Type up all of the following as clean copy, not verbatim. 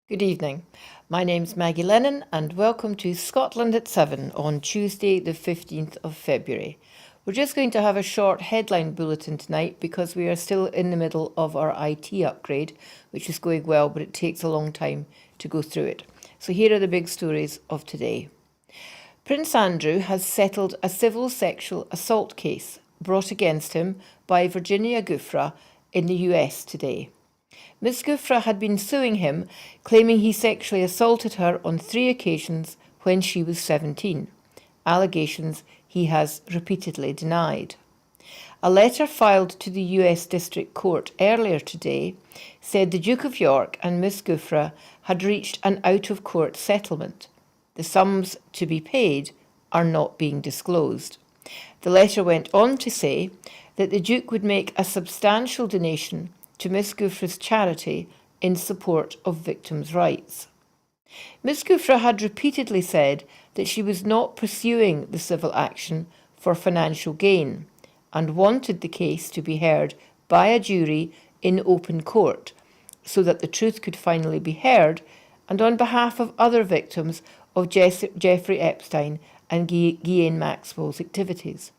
Good evening. My name's Maggie Lennon and welcome to Scotland at 7 on Tuesday the 15th of February. We're just going to have a short headline bulletin tonight because we are still in the middle of our IT upgrade, which is going well, but it takes a long time to go through it. So here are the big stories of today. Prince Andrew has settled a civil sexual assault case brought against him by Virginia Giuffre in the US today. Miss Giuffre had been suing him, claiming he sexually assaulted her on 3 occasions when she was 17, allegations he has repeatedly denied. A letter filed to the US District Court earlier today said the Duke of York and Miss Giuffre had reached an out-of-court settlement. The sums to be paid are not being disclosed. The letter went on to say that the Duke would make a substantial donation to Miss Giuffre's charity in support of victims' rights. Miss Giuffre had repeatedly said that she was not pursuing the civil action for financial gain and wanted the case to be heard by a jury in open court so that the truth could finally be heard, and on behalf of other victims of Jeffrey Epstein and Ghislaine Maxwell's activities.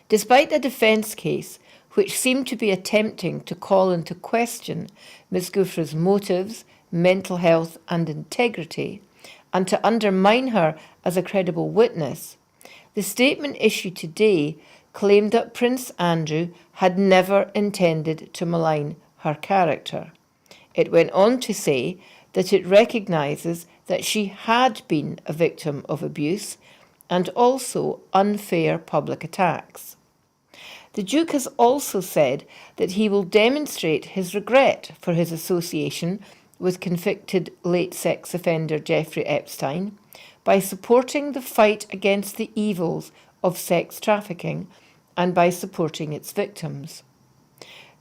Despite the defence case, which seemed to be attempting to call into question Ms. Giuffre's motives, mental health and integrity, and to undermine her as a credible witness, the statement issued today claimed that Prince Andrew had never intended to malign her character. It went on to say that it recognises that she had been a victim of abuse and also unfair public attacks. The Duke has also said that he will demonstrate his regret for his association with convicted late sex offender Jeffrey Epstein by supporting the fight against the evils of sex trafficking and by supporting its victims.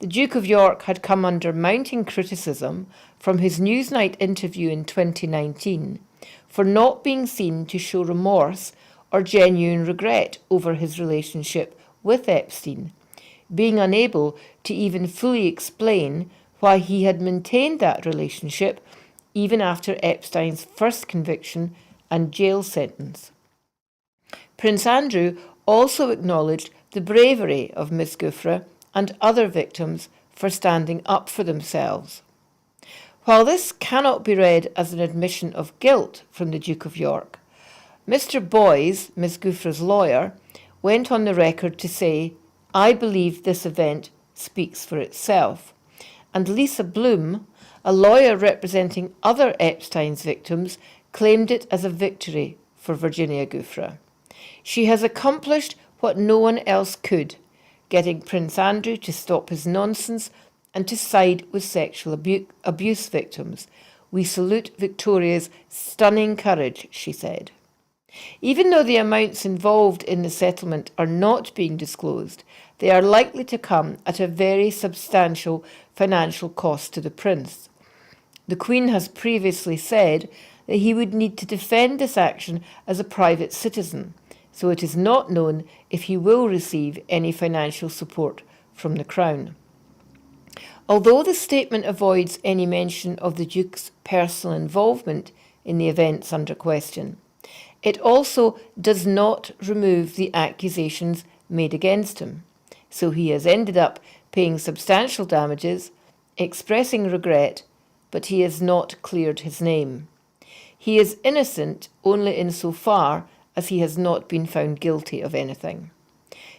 The Duke of York had come under mounting criticism from his Newsnight interview in 2019 for not being seen to show remorse or genuine regret over his relationship with Epstein, being unable to even fully explain why he had maintained that relationship even after Epstein's first conviction and jail sentence. Prince Andrew also acknowledged the bravery of Miss Giuffre and other victims for standing up for themselves. While this cannot be read as an admission of guilt from the Duke of York, Mr. Boyes, Miss Giuffre's lawyer, went on the record to say, "I believe this event speaks for itself." And Lisa Bloom, a lawyer representing other Epstein's victims, claimed it as a victory for Virginia Giuffre. She has accomplished what no one else could, getting Prince Andrew to stop his nonsense and to side with sexual abuse victims. "We salute Victoria's stunning courage," she said. Even though the amounts involved in the settlement are not being disclosed, they are likely to come at a very substantial financial cost to the prince. The Queen has previously said that he would need to defend this action as a private citizen, so it is not known if he will receive any financial support from the Crown. Although the statement avoids any mention of the Duke's personal involvement in the events under question, it also does not remove the accusations made against him, so he has ended up paying substantial damages, expressing regret, but he has not cleared his name. He is innocent only insofar as he has not been found guilty of anything.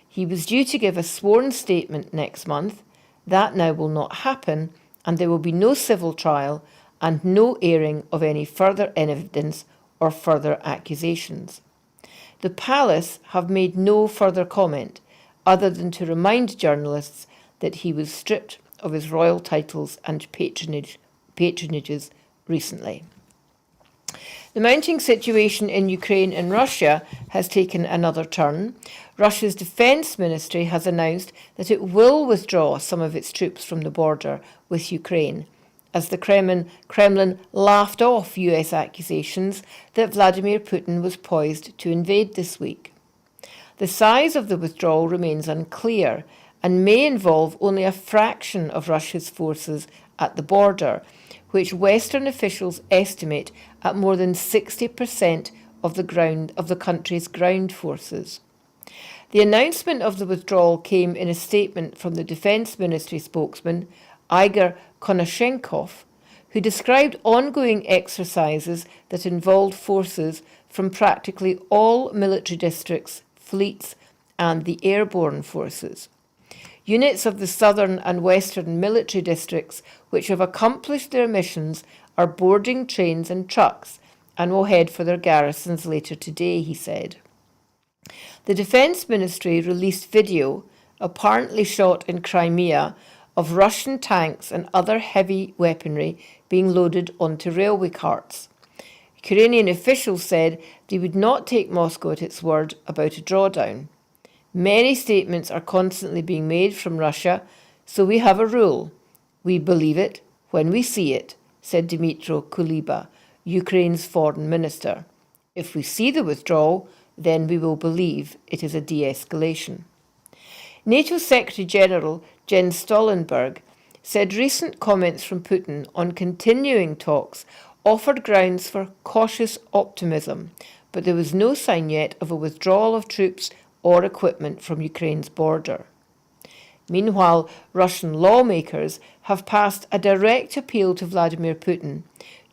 He was due to give a sworn statement next month. That now will not happen, and there will be no civil trial and no airing of any further evidence or further accusations. The palace have made no further comment other than to remind journalists that he was stripped of his royal titles and patronages recently. The mounting situation in Ukraine and Russia has taken another turn. Russia's defence ministry has announced that it will withdraw some of its troops from the border with Ukraine, as the Kremlin laughed off US accusations that Vladimir Putin was poised to invade this week. The size of the withdrawal remains unclear and may involve only a fraction of Russia's forces at the border, which Western officials estimate at more than 60% of the country's ground forces. The announcement of the withdrawal came in a statement from the Defence Ministry spokesman, Igor Konashenkov, who described ongoing exercises that involved forces from practically all military districts, fleets, and the airborne forces. Units of the southern and western military districts which have accomplished their missions are boarding trains and trucks and will head for their garrisons later today, he said. The Defence Ministry released video, apparently shot in Crimea, of Russian tanks and other heavy weaponry being loaded onto railway carts. Ukrainian officials said they would not take Moscow at its word about a drawdown. Many statements are constantly being made from Russia, so we have a rule. We believe it when we see it, said Dmytro Kuleba, Ukraine's foreign minister. If we see the withdrawal, then we will believe it is a de-escalation. NATO Secretary-General Jens Stoltenberg said recent comments from Putin on continuing talks offered grounds for cautious optimism, but there was no sign yet of a withdrawal of troops or equipment from Ukraine's border. Meanwhile, Russian lawmakers have passed a direct appeal to Vladimir Putin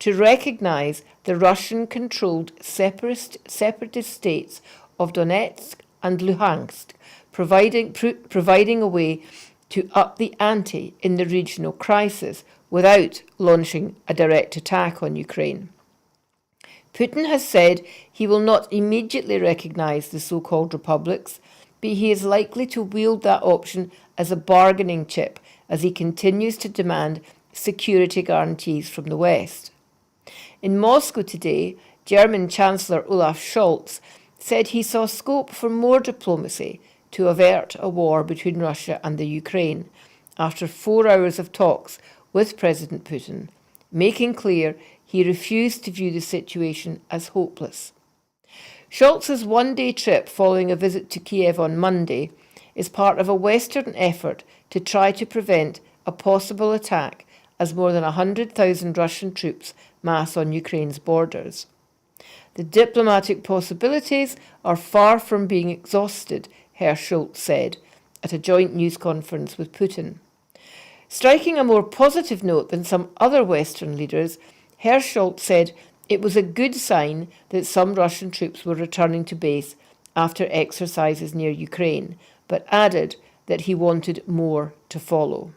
to recognise the Russian-controlled separatist states of Donetsk and Luhansk, providing a way to up the ante in the regional crisis without launching a direct attack on Ukraine. Putin has said he will not immediately recognise the so-called republics, but he is likely to wield that option as a bargaining chip as he continues to demand security guarantees from the West. In Moscow today, German Chancellor Olaf Scholz said he saw scope for more diplomacy to avert a war between Russia and the Ukraine after 4 hours of talks with President Putin, making clear he refused to view the situation as hopeless. Scholz's one-day trip following a visit to Kiev on Monday is part of a Western effort to try to prevent a possible attack as more than 100,000 Russian troops mass on Ukraine's borders. The diplomatic possibilities are far from being exhausted, Herr Scholz said at a joint news conference with Putin. Striking a more positive note than some other Western leaders, Herr Scholz said it was a good sign that some Russian troops were returning to base after exercises near Ukraine, but added that he wanted more to follow.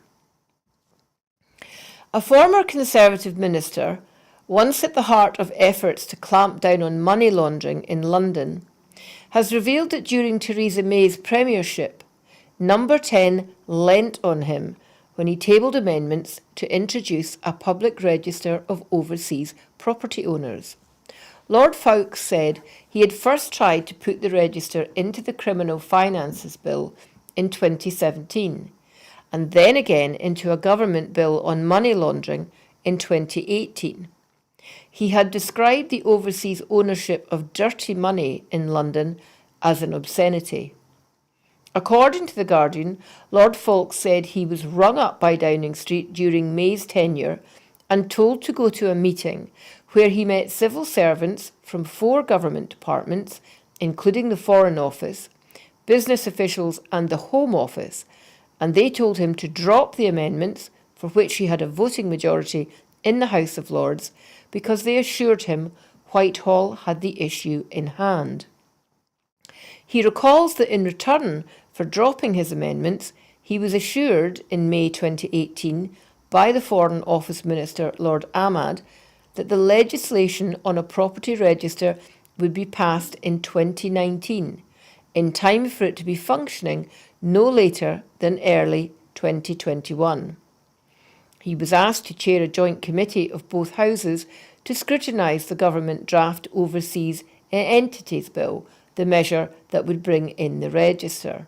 A former Conservative minister, once at the heart of efforts to clamp down on money laundering in London, has revealed that during Theresa May's premiership, Number 10 leant on him when he tabled amendments to introduce a public register of overseas property owners. Lord Fowkes said he had first tried to put the register into the Criminal Finances Bill in 2017, and then again into a government bill on money laundering in 2018. He had described the overseas ownership of dirty money in London as an obscenity. According to The Guardian, Lord Fowkes said he was rung up by Downing Street during May's tenure and told to go to a meeting where he met civil servants from 4 government departments, including the Foreign Office, business officials and the Home Office, and they told him to drop the amendments, for which he had a voting majority in the House of Lords, because they assured him Whitehall had the issue in hand. He recalls that in return for dropping his amendments, he was assured in May 2018 by the Foreign Office Minister Lord Ahmad that the legislation on a property register would be passed in 2019, in time for it to be functioning no later than early 2021. He was asked to chair a joint committee of both houses to scrutinise the government draft Overseas Entities Bill, the measure that would bring in the register.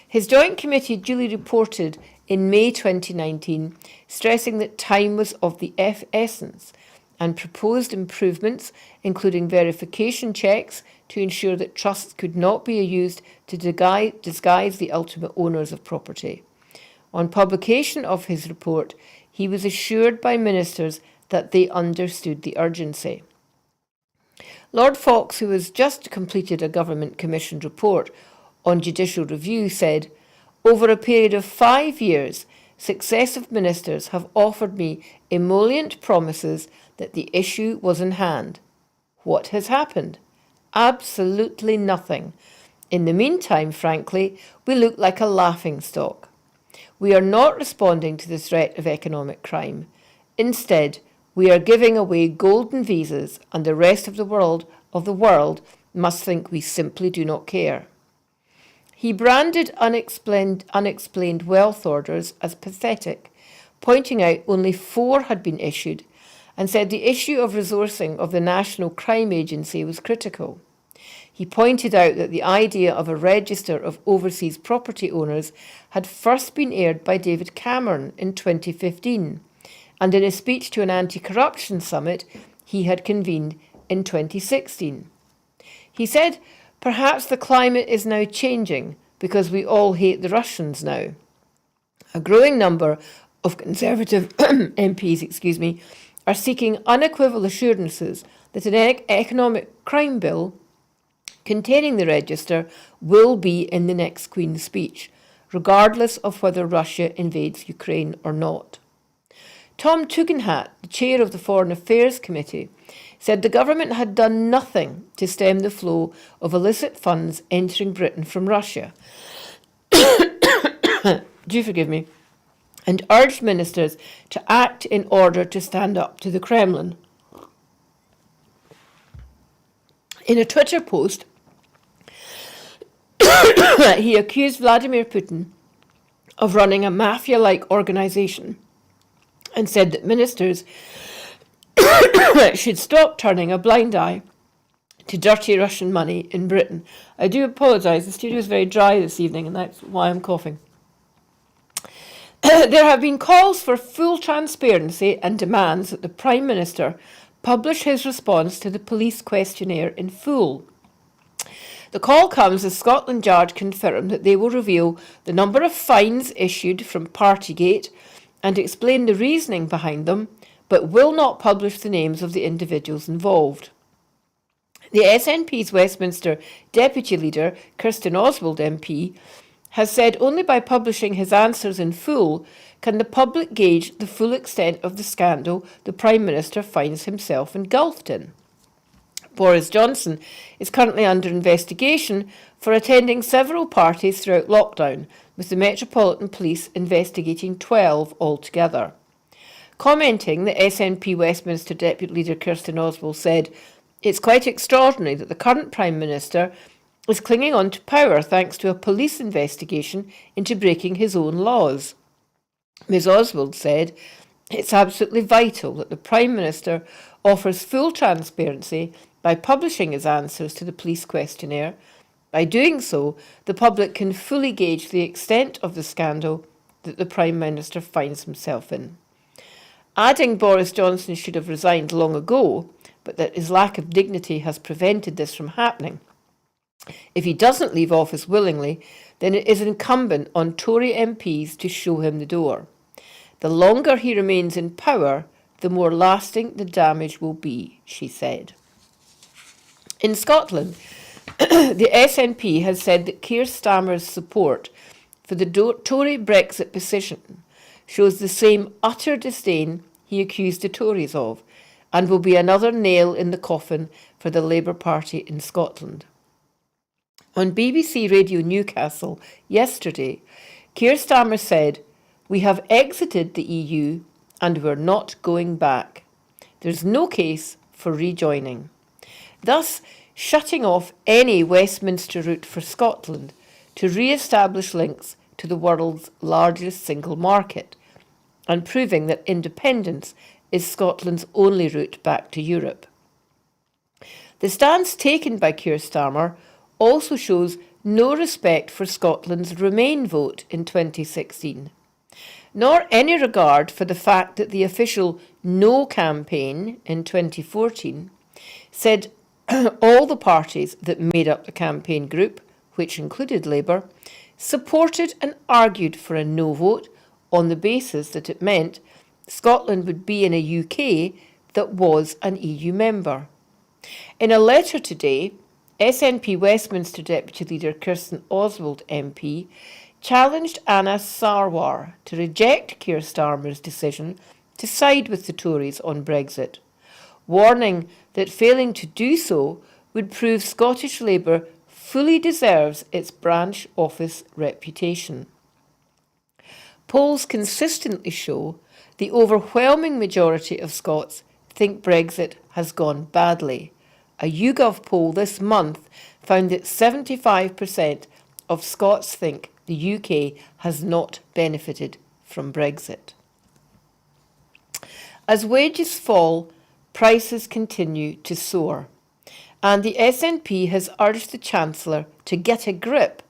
His joint committee duly reported in May 2019, stressing that time was of the essence, and proposed improvements, including verification checks to ensure that trusts could not be used to disguise the ultimate owners of property. On publication of his report, he was assured by ministers that they understood the urgency. Lord Fox, who has just completed a government-commissioned report on judicial review, said, "Over a period of 5 years, successive ministers have offered me emollient promises that the issue was in hand. What has happened? Absolutely nothing. In the meantime, frankly, we look like a laughingstock. We are not responding to the threat of economic crime. Instead, we are giving away golden visas, and the rest of the world must think we simply do not care." He branded unexplained wealth orders as pathetic, pointing out only 4 had been issued, and said the issue of resourcing of the National Crime Agency was critical. He pointed out that the idea of a register of overseas property owners had first been aired by David Cameron in 2015, and in a speech to an anti-corruption summit he had convened in 2016. He said, "Perhaps the climate is now changing because we all hate the Russians now." A growing number of Conservative MPs, are seeking unequivocal assurances that an economic crime bill containing the register will be in the next Queen's speech, regardless of whether Russia invades Ukraine or not. Tom Tugendhat, the chair of the Foreign Affairs Committee, said the government had done nothing to stem the flow of illicit funds entering Britain from Russia. Do forgive me. And urged ministers to act in order to stand up to the Kremlin. In a Twitter post, he accused Vladimir Putin of running a mafia-like organisation and said that ministers should stop turning a blind eye to dirty Russian money in Britain. I do apologise, the studio is very dry this evening and that's why I'm coughing. There have been calls for full transparency and demands that the Prime Minister publish his response to the police questionnaire in full. The call comes as Scotland Yard confirmed that they will reveal the number of fines issued from Partygate and explain the reasoning behind them, but will not publish the names of the individuals involved. The SNP's Westminster Deputy Leader, Kirsten Oswald MP, has said only by publishing his answers in full can the public gauge the full extent of the scandal the Prime Minister finds himself engulfed in. Boris Johnson is currently under investigation for attending several parties throughout lockdown, with the Metropolitan Police investigating 12 altogether. Commenting, the SNP Westminster Deputy Leader Kirsten Oswald said, "It's quite extraordinary that the current Prime Minister is clinging on to power thanks to a police investigation into breaking his own laws." Ms Oswald said, "It's absolutely vital that the Prime Minister offers full transparency by publishing his answers to the police questionnaire. By doing so, the public can fully gauge the extent of the scandal that the Prime Minister finds himself in." Adding Boris Johnson should have resigned long ago, but that his lack of dignity has prevented this from happening. If he doesn't leave office willingly, then it is incumbent on Tory MPs to show him the door. The longer he remains in power, the more lasting the damage will be, she said. In Scotland, the SNP has said that Keir Starmer's support for the Tory Brexit position shows the same utter disdain he accused the Tories of, and will be another nail in the coffin for the Labour Party in Scotland. On BBC Radio Newcastle yesterday, Keir Starmer said, "We have exited the EU and we're not going back. There's no case for rejoining," thus shutting off any Westminster route for Scotland to re-establish links to the world's largest single market, and proving that independence is Scotland's only route back to Europe. The stance taken by Keir Starmer also shows no respect for Scotland's Remain vote in 2016, nor any regard for the fact that the official No campaign in 2014 said all the parties that made up the campaign group, which included Labour, supported and argued for a no vote on the basis that it meant Scotland would be in a UK that was an EU member. In a letter today, SNP Westminster Deputy Leader Kirsten Oswald MP challenged Anna Sarwar to reject Keir Starmer's decision to side with the Tories on Brexit, warning that failing to do so would prove Scottish Labour fully deserves its branch office reputation. Polls consistently show the overwhelming majority of Scots think Brexit has gone badly. A YouGov poll this month found that 75% of Scots think the UK has not benefited from Brexit. As wages fall, prices continue to soar, and the SNP has urged the Chancellor to get a grip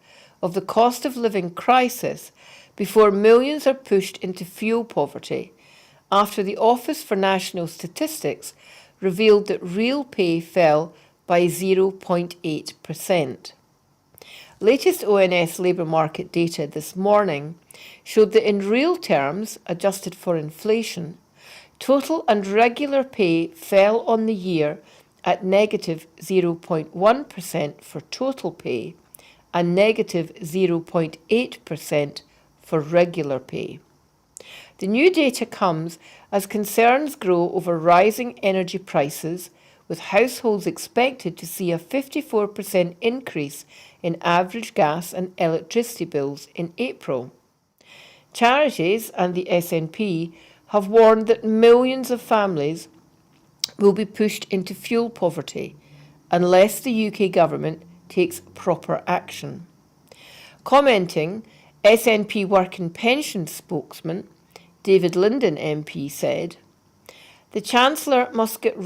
of the cost of living crisis before millions are pushed into fuel poverty, after the Office for National Statistics revealed that real pay fell by 0.8%. Latest ONS labour market data this morning showed that in real terms, adjusted for inflation, total and regular pay fell on the year at negative 0.1% for total pay and negative 0.8% for regular pay. The new data comes as concerns grow over rising energy prices, with households expected to see a 54% increase in average gas and electricity bills in April. Charities and the SNP have warned that millions of families will be pushed into fuel poverty unless the UK government takes proper action. Commenting, SNP Work and Pensions spokesman David Linden MP said, "The Chancellor must get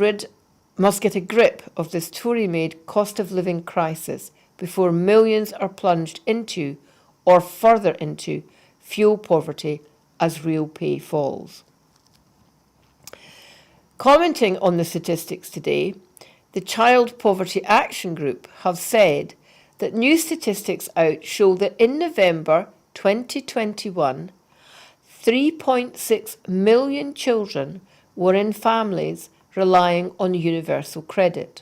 a grip of this Tory-made cost of living crisis before millions are plunged into, or further into, fuel poverty as real pay falls." Commenting on the statistics today, the Child Poverty Action Group have said that new statistics out show that in November 2021, 3.6 million children were in families relying on universal credit.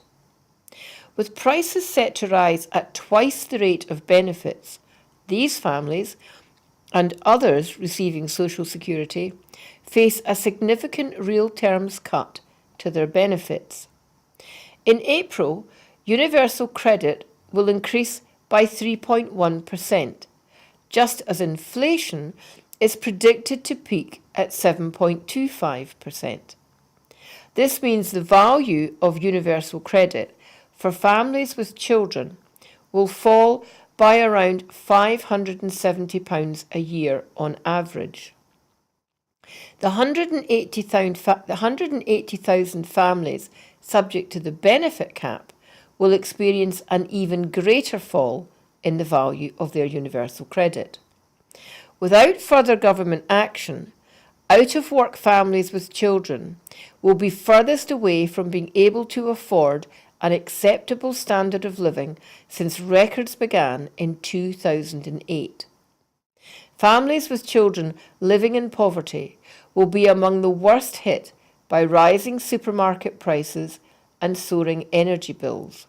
With prices set to rise at twice the rate of benefits, these families, and others receiving social security, face a significant real terms cut to their benefits. In April, universal credit will increase by 3.1%, just as inflation is predicted to peak at 7.25%. This means the value of universal credit for families with children will fall by around £570 a year on average. The 180,000 families subject to the benefit cap will experience an even greater fall in the value of their universal credit. Without further government action, out-of-work families with children will be furthest away from being able to afford an acceptable standard of living since records began in 2008. Families with children living in poverty will be among the worst hit by rising supermarket prices and soaring energy bills.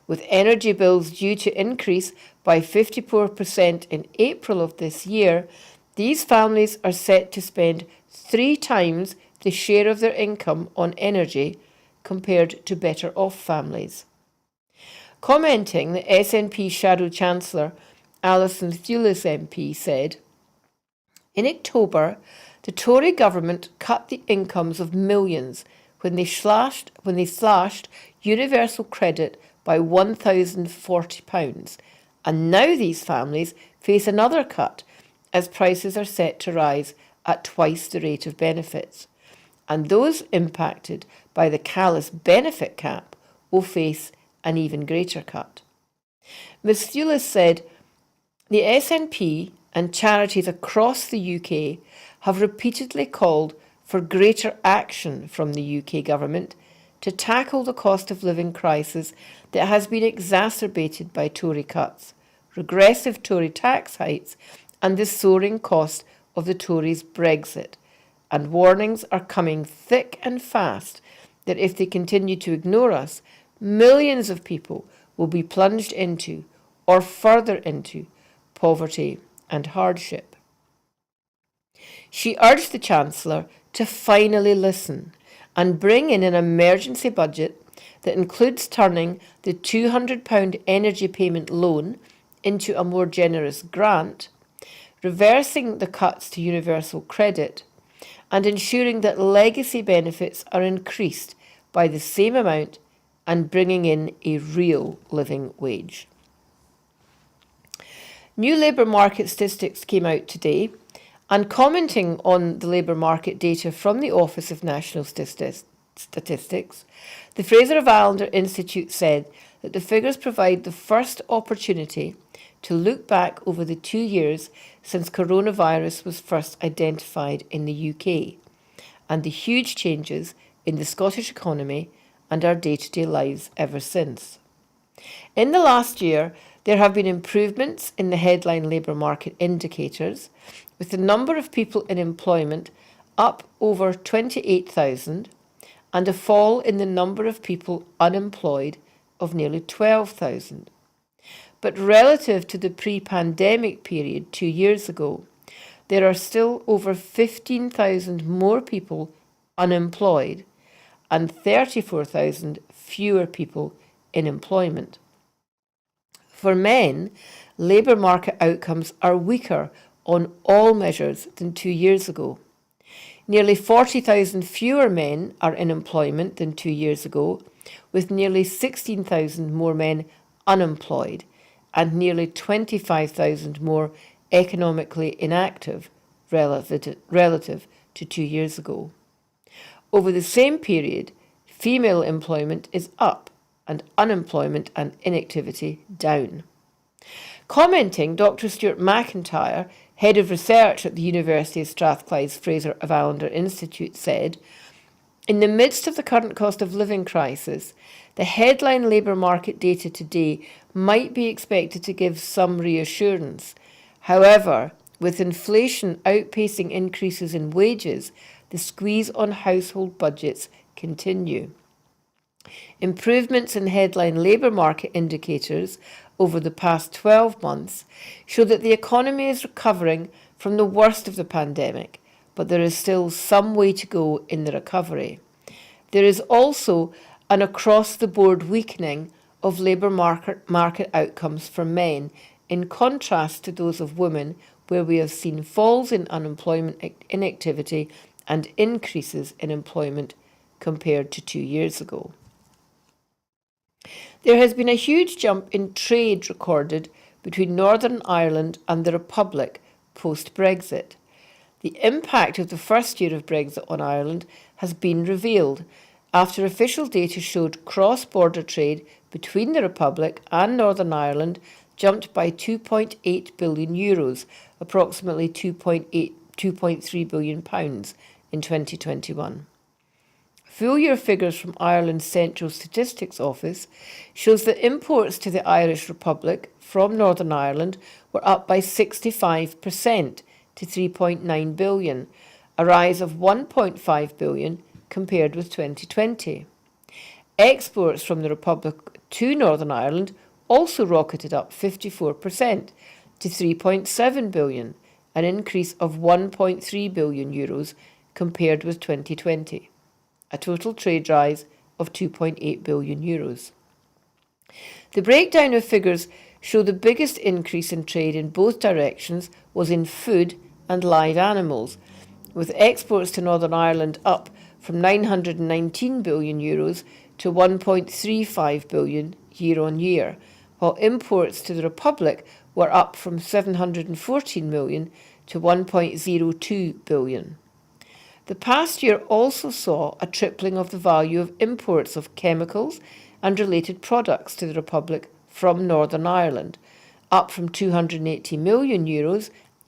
With energy bills due to increase by 54% in April of this year, these families are set to spend 3 times the share of their income on energy compared to better off families. Commenting, the SNP Shadow Chancellor Alison Thewlis MP said, "In October, the Tory government cut the incomes of millions when they slashed universal credit by £1,040, and now these families face another cut as prices are set to rise at twice the rate of benefits, and those impacted by the callous benefit cap will face an even greater cut." Ms Thewlis said, "The SNP and charities across the UK have repeatedly called for greater action from the UK government to tackle the cost of living crisis that has been exacerbated by Tory cuts, regressive Tory tax hikes and the soaring cost of the Tories' Brexit, and warnings are coming thick and fast that if they continue to ignore us, millions of people will be plunged into, or further into, poverty and hardship. She urged the Chancellor to finally listen and bring in an emergency budget that includes turning the £200 energy payment loan into a more generous grant, reversing the cuts to universal credit, and ensuring that legacy benefits are increased by the same amount and bringing in a real living wage. New labour market statistics came out today, and commenting on the labour market data from the Office of National Statistics, the Fraser of Allender Institute said that the figures provide the first opportunity to look back over the 2 years since coronavirus was first identified in the UK, and the huge changes in the Scottish economy and our day-to-day lives ever since. In the last year, there have been improvements in the headline labour market indicators, with the number of people in employment up over 28,000 and a fall in the number of people unemployed of nearly 12,000. But relative to the pre-pandemic period 2 years ago, there are still over 15,000 more people unemployed and 34,000 fewer people in employment. For men, labour market outcomes are weaker on all measures than 2 years ago. Nearly 40,000 fewer men are in employment than 2 years ago, with nearly 16,000 more men unemployed and nearly 25,000 more economically inactive relative to 2 years ago. Over the same period, female employment is up and unemployment and inactivity down. Commenting, Dr. Stuart McIntyre, Head of Research at the University of Strathclyde's Fraser of Allender Institute, said, "In the midst of the current cost of living crisis, the headline labour market data today might be expected to give some reassurance. However, with inflation outpacing increases in wages, the squeeze on household budgets continue." Improvements in headline labour market indicators over the past 12 months show that the economy is recovering from the worst of the pandemic, but there is still some way to go in the recovery. There is also an across-the-board weakening of labour market outcomes for men, in contrast to those of women, where we have seen falls in unemployment inactivity and increases in employment compared to 2 years ago. There has been a huge jump in trade recorded between Northern Ireland and the Republic post-Brexit. The impact of the first year of Brexit on Ireland has been revealed after official data showed cross-border trade between the Republic and Northern Ireland jumped by €2.8 billion, approximately £2.3 billion in 2021. Full-year figures from Ireland's Central Statistics Office shows that imports to the Irish Republic from Northern Ireland were up by 65% to €3.9 billion, a rise of €1.5 billion compared with 2020. Exports from the Republic to Northern Ireland also rocketed up 54% to €3.7 billion, an increase of €1.3 billion compared with 2020. A total trade rise of €2.8 billion. The breakdown of figures show the biggest increase in trade in both directions was in food and live animals, with exports to Northern Ireland up from €919 billion to €1.35 billion year on year, while imports to the Republic were up from €714 million to €1.02 billion. The past year also saw a tripling of the value of imports of chemicals and related products to the Republic from Northern Ireland, up from €280 million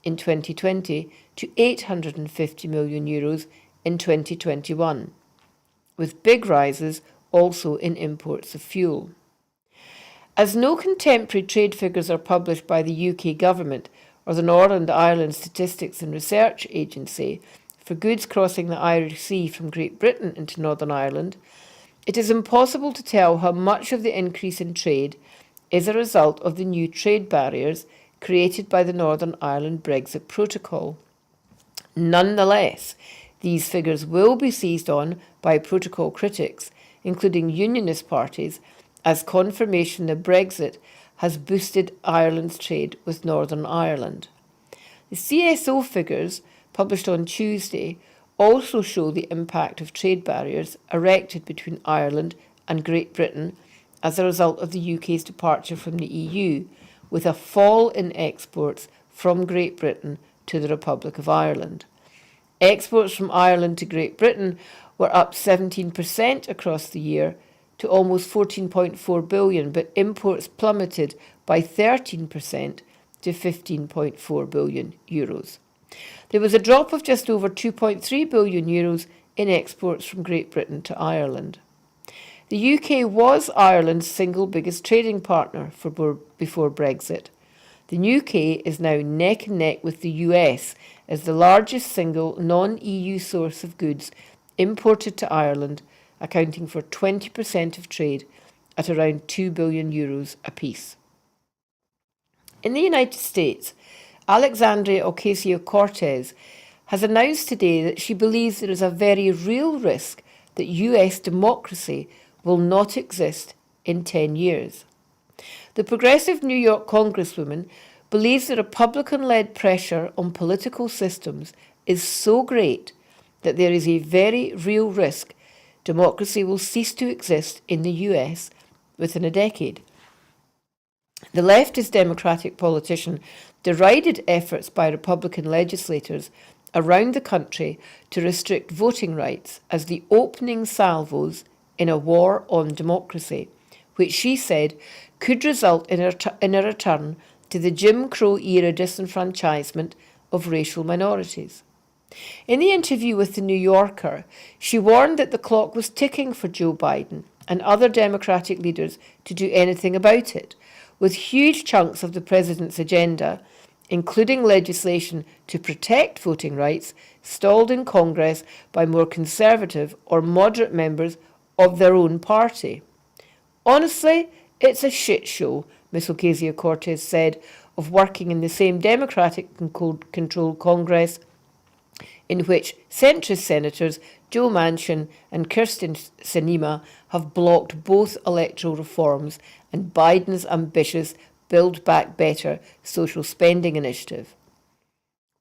in 2020 to €850 million in 2021, with big rises also in imports of fuel. As no contemporary trade figures are published by the UK government or the Northern Ireland Statistics and Research Agency, for goods crossing the Irish Sea from Great Britain into Northern Ireland, it is impossible to tell how much of the increase in trade is a result of the new trade barriers created by the Northern Ireland Brexit Protocol. Nonetheless, these figures will be seized on by protocol critics, including unionist parties, as confirmation that Brexit has boosted Ireland's trade with Northern Ireland. The CSO figures, published on Tuesday, also show the impact of trade barriers erected between Ireland and Great Britain as a result of the UK's departure from the EU, with a fall in exports from Great Britain to the Republic of Ireland. Exports from Ireland to Great Britain were up 17% across the year to almost 14.4 billion, but imports plummeted by 13% to 15.4 billion euros. There was a drop of just over 2.3 billion euros in exports from Great Britain to Ireland. The UK was Ireland's single biggest trading partner before Brexit. The UK is now neck and neck with the US as the largest single non-EU source of goods imported to Ireland, accounting for 20% of trade at around 2 billion euros apiece. In the United States, Alexandria Ocasio-Cortez has announced today that she believes there is a very real risk that US democracy will not exist in 10 years. The progressive New York Congresswoman believes the Republican-led pressure on political systems is so great that there is a very real risk democracy will cease to exist in the US within a decade. The leftist Democratic politician derided efforts by Republican legislators around the country to restrict voting rights as the opening salvos in a war on democracy, which she said could result in a return to the Jim Crow-era disenfranchisement of racial minorities. In the interview with The New Yorker, she warned that the clock was ticking for Joe Biden and other Democratic leaders to do anything about it, with huge chunks of the president's agenda, including legislation to protect voting rights, stalled in Congress by more conservative or moderate members of their own party. Honestly, it's a shit show, Ms. Ocasio-Cortez said, of working in the same Democratic-controlled Congress in which centrist senators Joe Manchin and Kyrsten Sinema have blocked both electoral reforms and Biden's ambitious Build Back Better social spending initiative.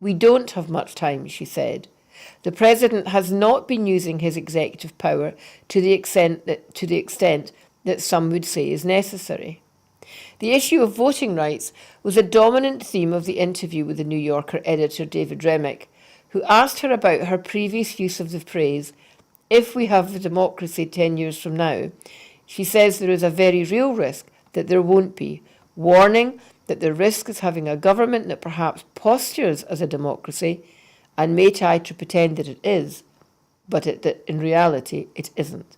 We don't have much time, she said. The president has not been using his executive power to the extent that some would say is necessary. The issue of voting rights was a dominant theme of the interview with the New Yorker editor David Remick, who asked her about her previous use of the phrase, "If we have a democracy 10 years from now." She says there is a very real risk that there won't be, warning that the risk is having a government that perhaps postures as a democracy and may try to pretend that it is, but that in reality it isn't.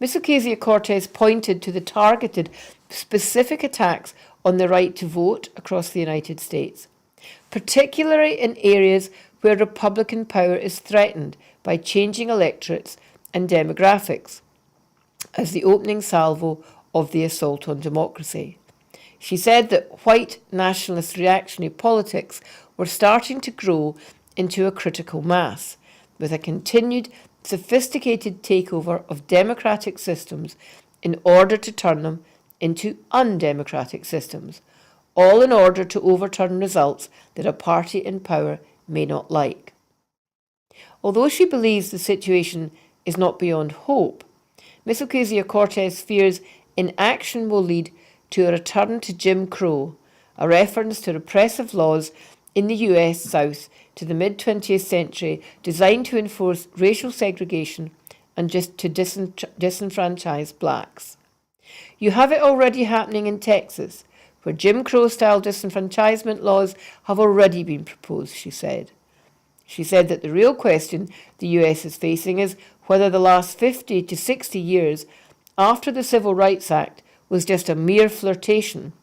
Ms. Ocasio-Cortez pointed to the targeted, specific attacks on the right to vote across the United States, particularly in areas where Republican power is threatened by changing electorates and demographics, as the opening salvo of the assault on democracy. She said that white nationalist reactionary politics were starting to grow into a critical mass, with a continued sophisticated takeover of democratic systems in order to turn them into undemocratic systems, all in order to overturn results that a party in power may not like. Although she believes the situation is not beyond hope, Ms. Ocasio-Cortez fears inaction will lead to a return to Jim Crow, a reference to repressive laws in the US South to the mid-20th century designed to enforce racial segregation and just to disenfranchise blacks. You have it already happening in Texas, where Jim Crow-style disenfranchisement laws have already been proposed, she said. She said that the real question the US is facing is whether the last 50 to 60 years after the Civil Rights Act was just a mere flirtation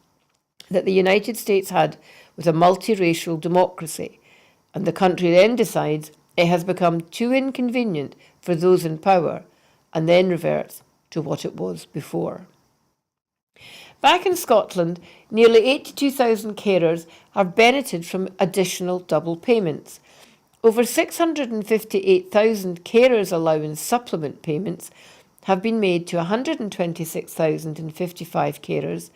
that the United States had with a multiracial democracy, and the country then decides It has become too inconvenient for those in power and then reverts to what it was before. Back in Scotland, nearly 82,000 carers have benefited from additional double payments. Over 658,000 carers allowance supplement payments have been made to 126,055 carers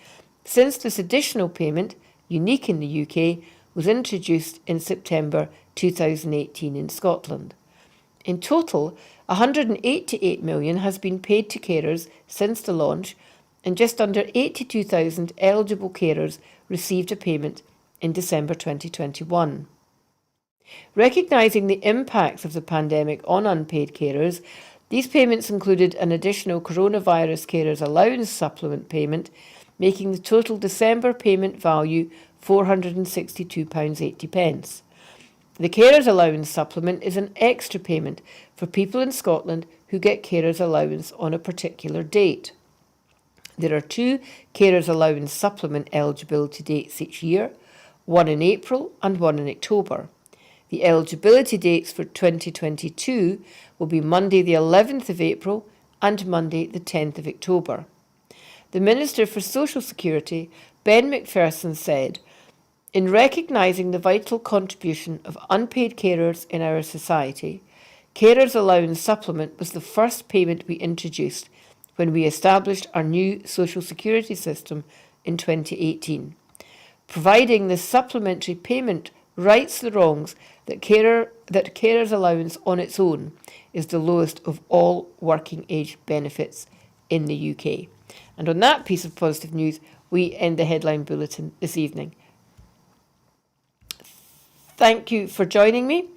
since this additional payment, unique in the UK, was introduced in September 2018 in Scotland. In total, 188 million has been paid to carers since the launch, and just under 82,000 eligible carers received a payment in December 2021. Recognising the impacts of the pandemic on unpaid carers, these payments included an additional coronavirus carers allowance supplement payment, making the total December payment value £462.80. The carers allowance supplement is an extra payment for people in Scotland who get carers allowance on a particular date. There are 2 carers allowance supplement eligibility dates each year, one in April and one in October. The eligibility dates for 2022 will be Monday the 11th of April and Monday the 10th of October. The Minister for Social Security, Ben McPherson, said, "In recognising the vital contribution of unpaid carers in our society, Carers Allowance Supplement was the first payment we introduced when we established our new social security system in 2018. Providing this supplementary payment rights the wrongs that carers allowance on its own is the lowest of all working age benefits in the UK." And on that piece of positive news, we end the headline bulletin this evening. Thank you for joining me.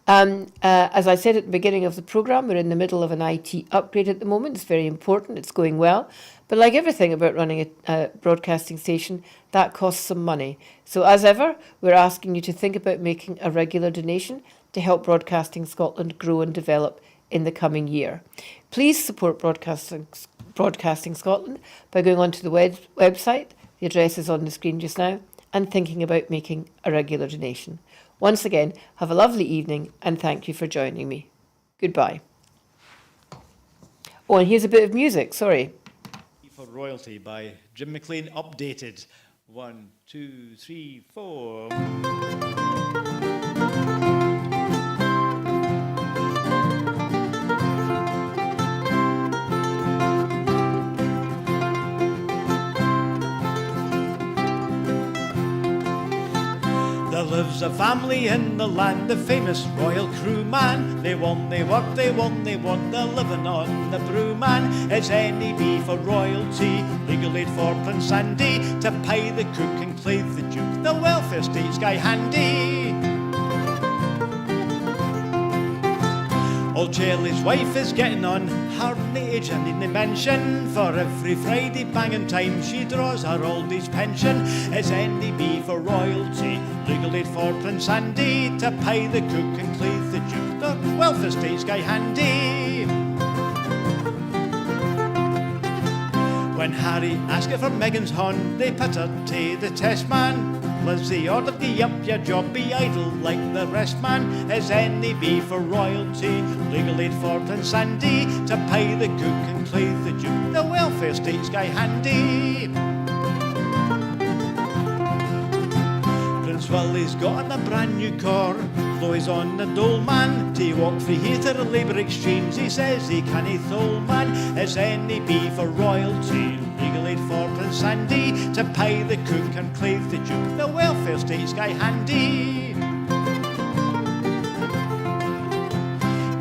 As I said at the beginning of the programme, we're in the middle of an IT upgrade at the moment. It's very important. It's going well. But like everything about running a broadcasting station, that costs some money. So as ever, we're asking you to think about making a regular donation to help Broadcasting Scotland grow and develop in the coming year. Please support Broadcasting Scotland by going onto the website. The address is on the screen just now, and thinking about making a regular donation. Once again, have a lovely evening and thank you for joining me. Goodbye. Oh, and here's a bit of music, sorry. For Royalty by Jim McLean, updated. 1, 2, 3, 4. There lives a family in the land, the famous royal crew man. They won, they work, they won, they won, they're living on the brew man. It's NEB for royalty, legal aid for Prince Andy, to pay the cook and clothe the duke, the welfare state's guy handy. Old Charlie's wife is getting on her age, and in the mention, for every Friday banging time she draws her old age pension. It's NEB for royalty, legal aid for Prince Andy, to pay the cook and clothe the duke, the welfare state's guy handy. When Harry asked her for Meghan's horn, they put her to the test man. Lizzie ordered thee up your job, be idle like the rest man. It's NEB for royalty, legal aid for Prince Andy, to pay the cook and clothe the duke, the welfare state's guy handy. Prince Willie's got on a brand new car, though he's on the dole man. To walk frae here to the Labour Exchange, he says he cannae thole man. It's NEB for royalty, legal aid for Prince Andy, to pay the cook and clothe the duke, the welfare state's guy handy.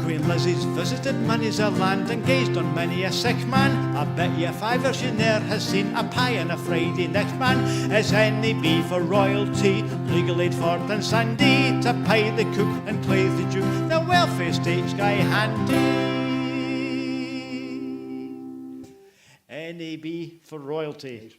Queen Lizzie's visited many's a land and gazed on many a sick man. I bet you £5 she ne'er has seen a pie on a Friday next man. It's NEB for royalty, legal aid for Prince Andy, to pay the cook and clothe the duke, the welfare state's guy handy. NEB for royalty.